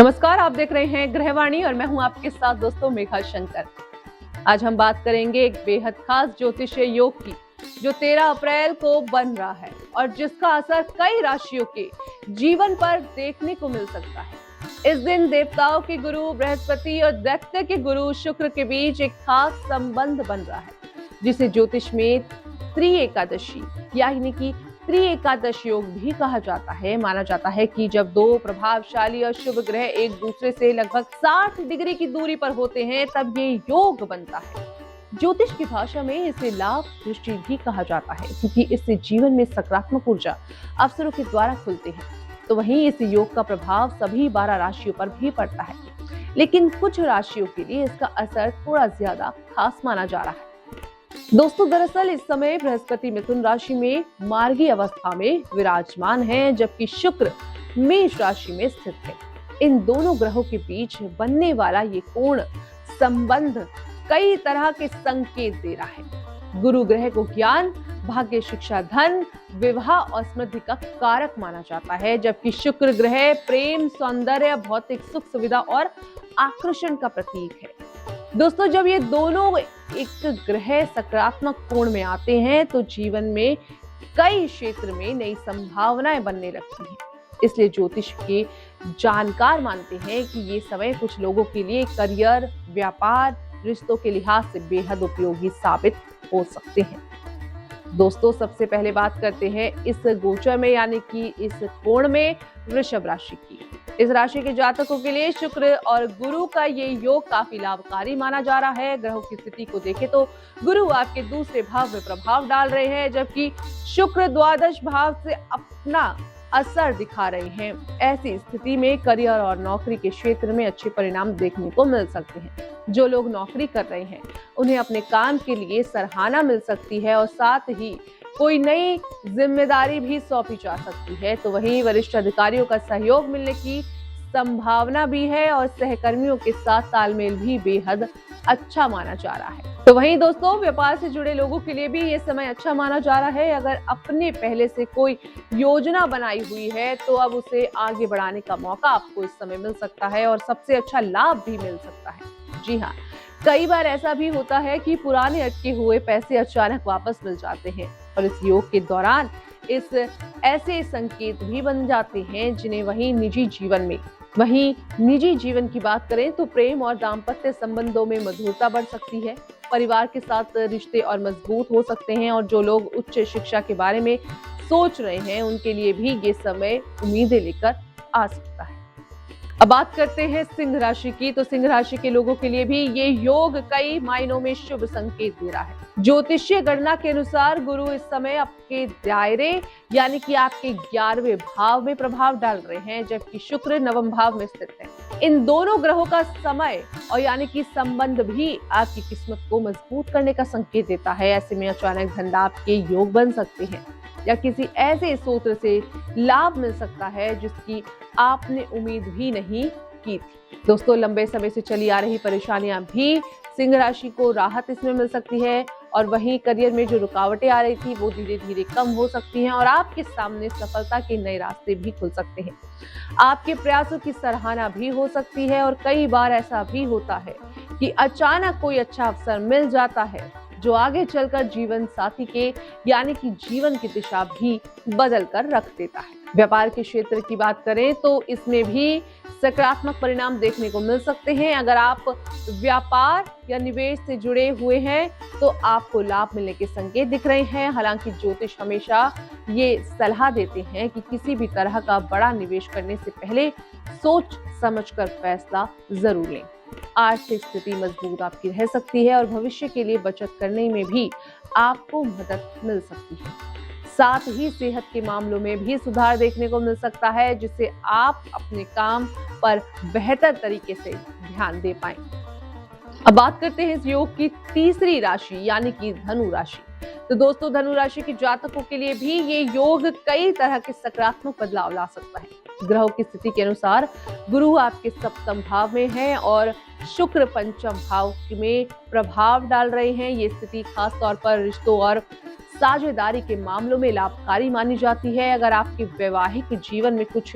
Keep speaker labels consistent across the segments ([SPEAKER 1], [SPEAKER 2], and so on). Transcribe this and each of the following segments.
[SPEAKER 1] नमस्कार, आप देख रहे हैं गृहवाणी और मैं हूं आपके साथ दोस्तों मेघा शंकर। आज हम बात करेंगे एक बेहद खास ज्योतिषीय योग की जो 13 अप्रैल को बन रहा है और जिसका असर कई राशियों के जीवन पर देखने को मिल सकता है। इस दिन देवताओं के गुरु बृहस्पति और दैत्य के गुरु शुक्र के बीच एक खास संबंध बन रहा है, जिसे ज्योतिष में त्रिएकादशी यानी कि त्रिएकादश योग भी कहा जाता है। माना जाता है कि जब दो प्रभावशाली और शुभ ग्रह एक दूसरे से लगभग 60 डिग्री की दूरी पर होते हैं तब ये योग बनता है। ज्योतिष की भाषा में इसे लाभ दृष्टि भी कहा जाता है, क्योंकि इससे जीवन में सकारात्मक ऊर्जा अवसरों के द्वारा खुलते हैं। तो वहीं इस योग का प्रभाव सभी 12 राशियों पर भी पड़ता है, लेकिन कुछ राशियों के लिए इसका असर थोड़ा ज्यादा खास माना जा रहा है। दोस्तों, दरअसल इस समय बृहस्पति मिथुन राशि में मार्गी अवस्था में विराजमान है, जबकि शुक्र मेष राशि में स्थित है। इन दोनों ग्रहों के बीच बनने वाला ये कोण संबंध कई तरह के संकेत दे रहा है। गुरु ग्रह को ज्ञान, भाग्य, शिक्षा, धन, विवाह और समृद्धि का कारक माना जाता है, जबकि शुक्र ग्रह प्रेम, सौंदर्य, भौतिक सुख सुविधा और आकर्षण का प्रतीक है। दोस्तों, जब ये दोनों एक ग्रह सकारात्मक कोण में आते हैं तो जीवन में कई क्षेत्र में नई संभावनाएं बनने लगती हैं। इसलिए ज्योतिष के जानकार मानते हैं कि ये समय कुछ लोगों के लिए करियर, व्यापार, रिश्तों के लिहाज से बेहद उपयोगी साबित हो सकते हैं। दोस्तों, सबसे पहले बात करते हैं इस गोचर में यानी कि इस कोण में वृषभ राशि की। इस राशि के जातकों के लिए शुक्र और गुरु का ये योग काफी लाभकारी माना जा रहा है। ग्रहों की स्थिति को देखें तो गुरु आपके दूसरे भाव में प्रभाव डाल रहे हैं, जबकि शुक्र द्वादश भाव से अपना असर दिखा रहे हैं। ऐसी स्थिति में करियर और नौकरी के क्षेत्र में अच्छे परिणाम देखने को मिल सकते हैं। जो लोग नौकरी कर रहे हैं उन्हें अपने काम के लिए सराहना मिल सकती है और साथ ही कोई नई जिम्मेदारी भी सौंपी जा सकती है। तो वहीं वरिष्ठ अधिकारियों का सहयोग मिलने की संभावना भी है और सहकर्मियों के साथ तालमेल भी बेहद अच्छा माना जा रहा है। तो वहीं दोस्तों, व्यापार से जुड़े लोगों के लिए भी ये समय अच्छा माना जा रहा है। अगर अपने पहले से कोई योजना बनाई हुई है तो अब उसे आगे बढ़ाने का मौका आपको इस समय मिल सकता है और सबसे अच्छा लाभ भी मिल सकता है। जी हाँ, कई बार ऐसा भी होता है कि पुराने अटके हुए पैसे अचानक वापस मिल जाते हैं और इस योग के दौरान ऐसे संकेत भी बन जाते हैं जिन्हें वहीं निजी जीवन की बात करें तो प्रेम और दाम्पत्य संबंधों में मधुरता बढ़ सकती है। परिवार के साथ रिश्ते और मजबूत हो सकते हैं और जो लोग उच्च शिक्षा के बारे में सोच रहे हैं उनके लिए भी ये समय उम्मीदें लेकर आ सकता है। अब बात करते हैं सिंह राशि की। तो सिंह राशि के लोगों के लिए भी ये योग कई मायनों में शुभ संकेत दे रहा है। ज्योतिषीय गणना के अनुसार गुरु इस समय आपके दायरे यानी कि आपके 11वें भाव में प्रभाव डाल रहे हैं, जबकि शुक्र 9वें भाव में स्थित है। इन दोनों ग्रहों का समय और यानी कि संबंध भी आपकी किस्मत को मजबूत करने का संकेत देता है। ऐसे में अचानक धन लाभ के योग बन सकते हैं या किसी ऐसे स्रोत से लाभ मिल सकता है जिसकी आपने उम्मीद भी नहीं की थी। दोस्तों, लंबे समय से चली आ रही परेशानियां भी सिंह राशि को राहत इसमें मिल सकती है और वहीं करियर में जो रुकावटें आ रही थी वो धीरे धीरे कम हो सकती हैं और आपके सामने सफलता के नए रास्ते भी खुल सकते हैं। आपके प्रयासों की सराहना भी हो सकती है और कई बार ऐसा भी होता है कि अचानक कोई अच्छा अवसर मिल जाता है जो आगे चलकर जीवन साथी के यानी कि जीवन की दिशा भी बदल कर रख देता है। व्यापार के क्षेत्र की बात करें तो इसमें भी सकारात्मक परिणाम देखने को मिल सकते हैं। अगर आप व्यापार या निवेश से जुड़े हुए हैं तो आपको लाभ मिलने के संकेत दिख रहे हैं। हालांकि ज्योतिष हमेशा ये सलाह देते हैं कि किसी भी तरह का बड़ा निवेश करने से पहले सोच समझकर फैसला जरूर लें। आर्थिक स्थिति मजबूत आपकी रह सकती है और भविष्य के लिए बचत करने में भी आपको मदद मिल सकती है। साथ ही सेहत के मामलों में भी सुधार देखने को मिल सकता है, जिससे आप अपने काम पर बेहतर तरीके से ध्यान दे पाएं। अब बात करते हैं इस योग की तीसरी राशि यानी कि धनु राशि। तो दोस्तों, धनु राशि के जातकों के लिए भी ये योग कई तरह के सकारात्मक बदलाव ला सकता है। ग्रहों की स्थिति के अनुसार गुरु आपके 7वें भाव में है और शुक्र 5वें भाव में प्रभाव डाल रहे हैं। ये स्थिति खास तौर पर रिश्तों और साझेदारी के मामलों में लाभकारी मानी जाती है। अगर आपके वैवाहिक जीवन में कुछ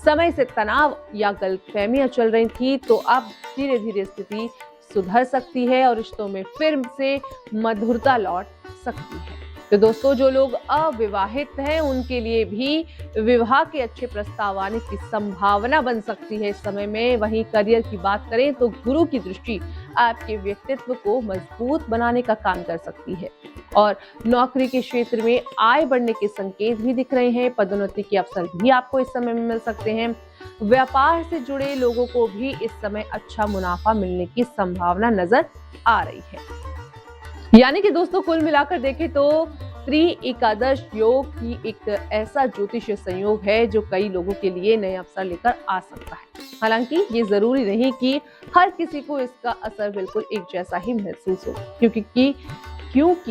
[SPEAKER 1] समय से तनाव या गलतफहमियां चल रही थी तो अब धीरे धीरे स्थिति सुधर सकती है और रिश्तों में फिर से मधुरता लौट सकती है। तो दोस्तों, जो लोग अविवाहित हैं उनके लिए भी विवाह के अच्छे प्रस्ताव आने की संभावना बन सकती है इस समय में। वहीं करियर की बात करें तो गुरु की दृष्टि आपके व्यक्तित्व को मजबूत बनाने का काम कर सकती है और नौकरी के क्षेत्र में आय बढ़ने के संकेत भी दिख रहे हैं। पदोन्नति के अवसर भी आपको इस समय में मिल सकते हैं। व्यापार से जुड़े लोगों को भी इस समय अच्छा मुनाफा मिलने की संभावना नजर आ रही है। यानी कि दोस्तों, कुल मिलाकर देखें तो त्रि एकादश योग की एक ऐसा ज्योतिषीय संयोग है जो कई लोगों के लिए नए अवसर लेकर आ सकता है। हालांकि ये जरूरी नहीं कि हर किसी को इसका असर बिल्कुल एक जैसा ही महसूस हो, क्योंकि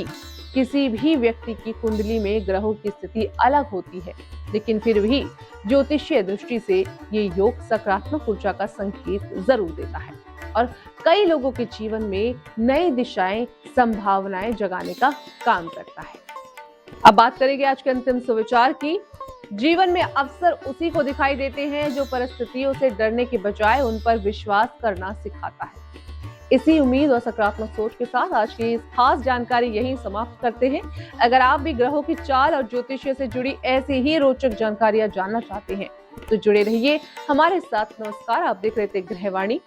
[SPEAKER 1] किसी भी व्यक्ति की कुंडली में ग्रहों की स्थिति अलग होती है। लेकिन फिर भी ज्योतिषीय दृष्टि से ये योग सकारात्मक ऊर्जा का संकेत जरूर देता है और कई लोगों के जीवन में नई दिशाएं, संभावनाएं जगाने का काम करता है। अब बात करेंगे आज के अंतिम सुविचार की। जीवन में अवसर उसी को दिखाई देते हैं जो परिस्थितियों से डरने के बजाय उन पर विश्वास करना सिखाता है। इसी उम्मीद और सकारात्मक सोच के साथ आज की इस खास जानकारी यहीं समाप्त करते हैं। अगर आप भी ग्रहों की चाल और ज्योतिष से जुड़ी ऐसी ही रोचक जानकारियां जानना चाहते हैं तो जुड़े रहिए हमारे साथ। नमस्कार, आप देख रहे थे ग्रहवाणी।